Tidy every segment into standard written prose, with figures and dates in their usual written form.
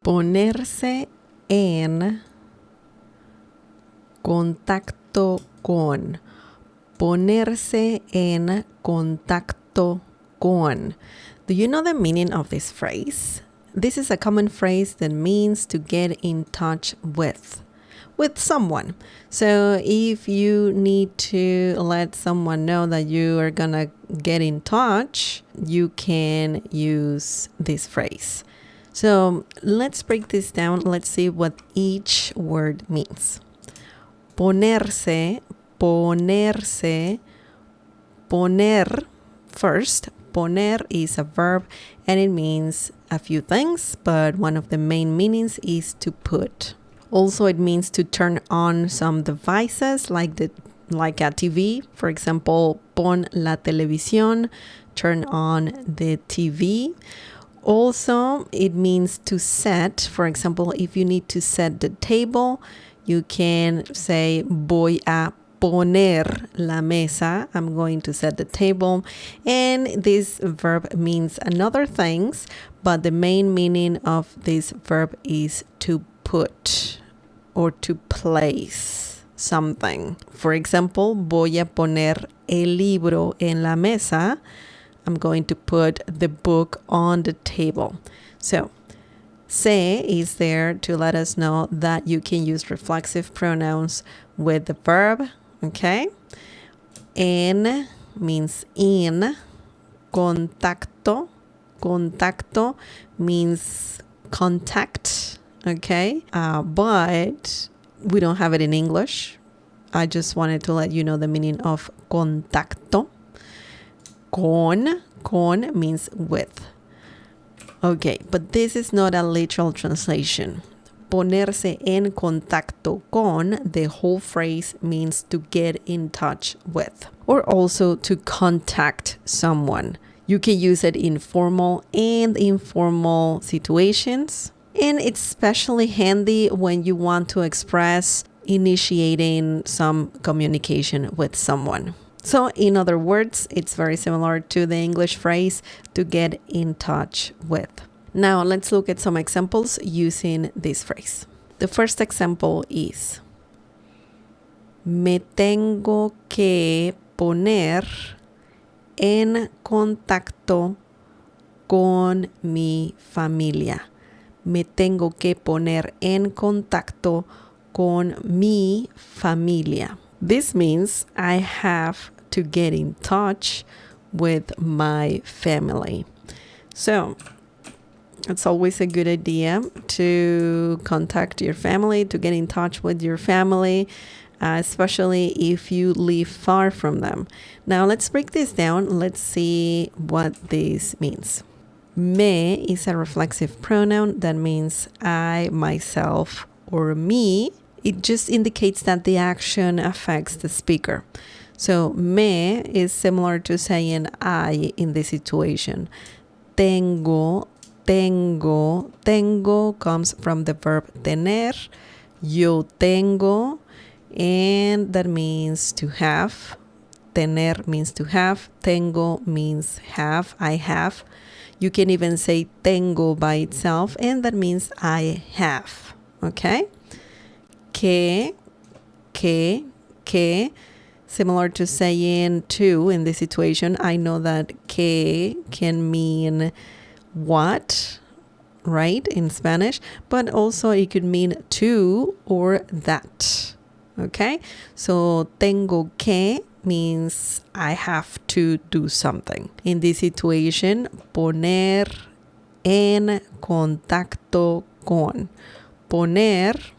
Ponerse en contacto con. Ponerse en contacto con. Do you know the meaning of this phrase? This is a common phrase that means to get in touch with someone. So if you need to let someone know that you are gonna get in touch, you can use this phrase. So let's break this down. Let's see what each word means. Ponerse, ponerse, poner. First, poner is a verb and it means a few things, but one of the main meanings is to put. Also, it means to turn on some devices like a TV. For example, pon la televisión, turn on the TV. Also, it means to set. For example, if you need to set the table, you can say voy a poner la mesa. I'm going to set the table. And this verb means another things, but the main meaning of this verb is to put or to place something. For example, voy a poner el libro en la mesa. I'm going to put the book on the table. So, se is there to let us know that you can use reflexive pronouns with the verb, okay? En means in. Contacto. Contacto means contact, okay? But we don't have it in English. I just wanted to let you know the meaning of contacto. Con means with. Okay, but this is not a literal translation. Ponerse en contacto con, the whole phrase means to get in touch with, or also to contact someone. You can use it in formal and informal situations. And it's especially handy when you want to express initiating some communication with someone. So in other words, it's very similar to the English phrase to get in touch with. Now let's look at some examples using this phrase. The first example is me tengo que poner en contacto con mi familia. Me tengo que poner en contacto con mi familia. This means I have to get in touch with my family. So it's always a good idea to contact your family, to get in touch with your family, especially if you live far from them. Now let's break this down. Let's see what this means. Me is a reflexive pronoun that means I, myself, or me. It just indicates that the action affects the speaker. So me is similar to saying I in this situation. Tengo comes from the verb tener. Yo tengo, and that means to have. Tener means to have. Tengo means have. I have. You can even say tengo by itself, and that means I have. Okay? Que, similar to saying to in this situation. I know that que can mean what, right, in Spanish, but also it could mean to or that. Okay? So tengo que means I have to do something. In this situation, poner en contacto con. Poner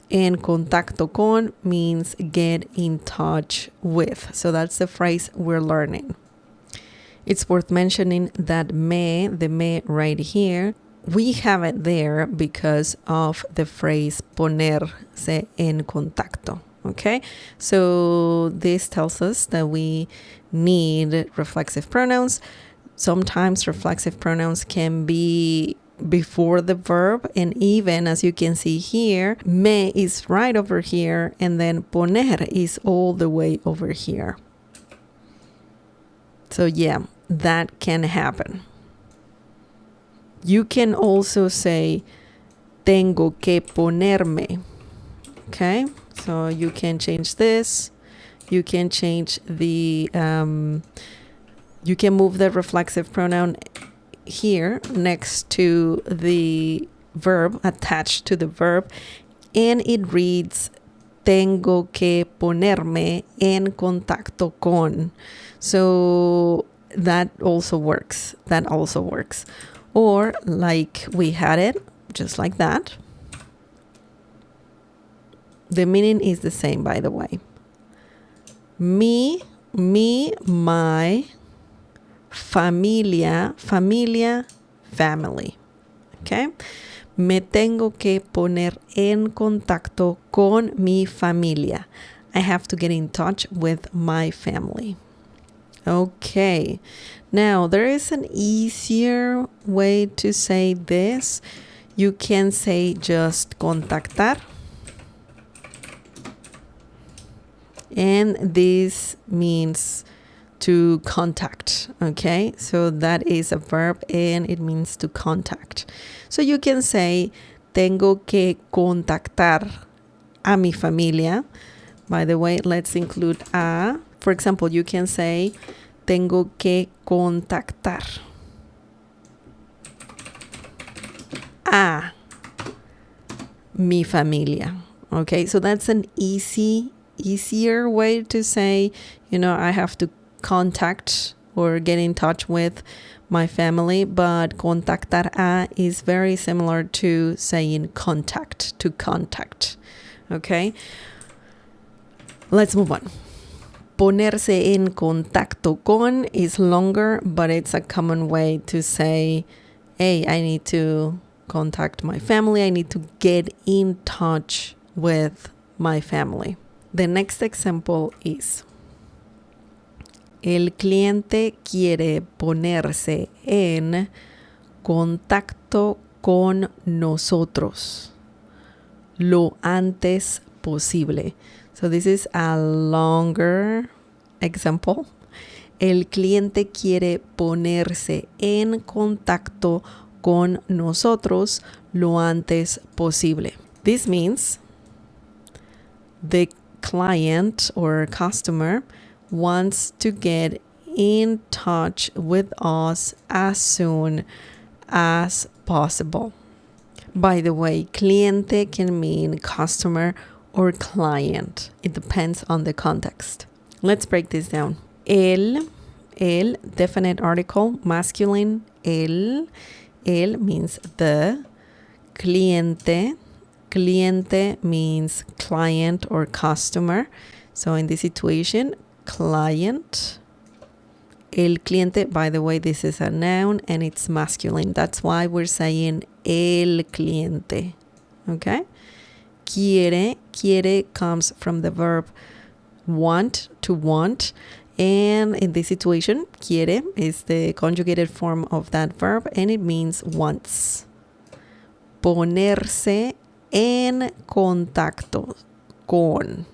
en contacto con means get in touch with. So that's the phrase we're learning. It's worth mentioning that the me right here, we have it there because of the phrase ponerse en contacto. Okay, so this tells us that we need reflexive pronouns. Sometimes reflexive pronouns can be before the verb, and even as you can see here, me is right over here, and then poner is all the way over here. So yeah, that can happen. You can also say tengo que ponerme. Okay, so you can change this. You can change the, you can move the reflexive pronoun here next to the verb, attached to the verb, and it reads tengo que ponerme en contacto con. So that also works. That also works. Or like we had it, just like that. The meaning is the same, by the way. Me, my, familia, family. Okay? Me tengo que poner en contacto con mi familia. I have to get in touch with my family. Okay. Now, there is an easier way to say this. You can say just contactar. And this means to contact, okay? So that is a verb and it means to contact. So you can say, tengo que contactar a mi familia. By the way, let's include a. For example, you can say, tengo que contactar a mi familia. Okay, so that's an easier way to say, I have to contact or get in touch with my family, but contactar a is very similar to saying contact, to contact. Okay, let's move on. Ponerse en contacto con is longer, but it's a common way to say, hey, I need to contact my family. I need to get in touch with my family. The next example is, el cliente quiere ponerse en contacto con nosotros lo antes posible. So this is a longer example. El cliente quiere ponerse en contacto con nosotros lo antes posible. This means the client or customer wants to get in touch with us as soon as possible. By the way, cliente can mean customer or client. It depends on the context. Let's break this down. El, definite article, masculine, el means the. Cliente means client or customer. So in this situation, client. El cliente, by the way, this is a noun and it's masculine. That's why we're saying el cliente. Okay? Quiere comes from the verb want, to want. And in this situation, quiere is the conjugated form of that verb and it means wants. Ponerse en contacto con.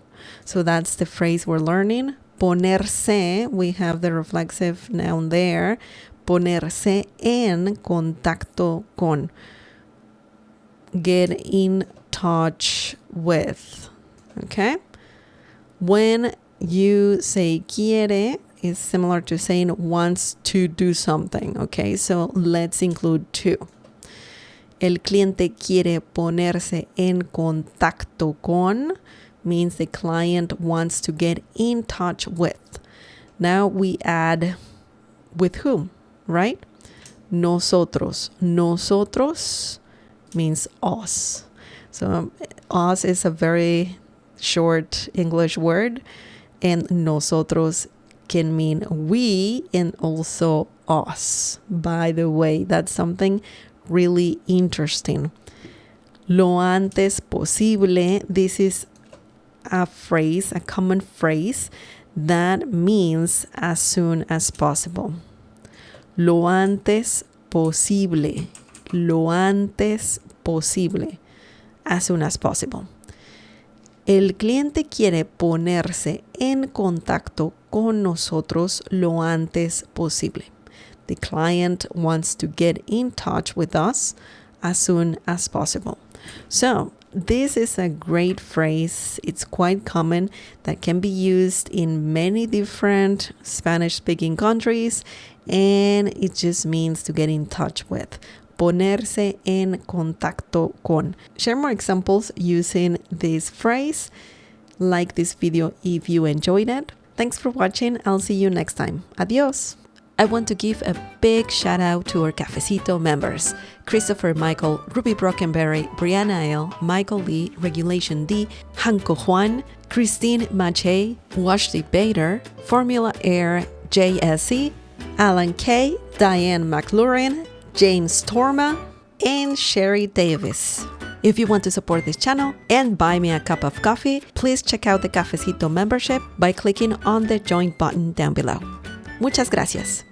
So that's the phrase we're learning. Ponerse, we have the reflexive noun there. Ponerse en contacto con. Get in touch with. Okay? When you say quiere, it's similar to saying wants to do something. Okay? So let's include two. El cliente quiere ponerse en contacto con means the client wants to get in touch with. Now we add with whom, right? Nosotros. Nosotros means us. So us is a very short English word, and nosotros can mean we and also us. By the way, that's something really interesting. Lo antes posible, this is a phrase, a common phrase that means as soon as possible. Lo antes posible. Lo antes posible. As soon as possible. El cliente quiere ponerse en contacto con nosotros lo antes posible. the client wants to get in touch with us as soon as possible. So this is a great phrase. It's quite common that can be used in many different Spanish-speaking countries, and it just means to get in touch with. Ponerse en contacto con. Share more examples using this phrase. Like this video if you enjoyed it. Thanks for watching. I'll see you next time. Adios. I want to give a big shout out to our Cafecito members: Christopher Michael, Ruby Brockenberry, Brianna L, Michael Lee, Regulation D, Hanko Juan, Christine Mache, Washti Bader, Formula Air, JSE, Alan K, Diane McLaurin, James Torma, and Sherry Davis. If you want to support this channel and buy me a cup of coffee, please check out the Cafecito membership by clicking on the join button down below. Muchas gracias.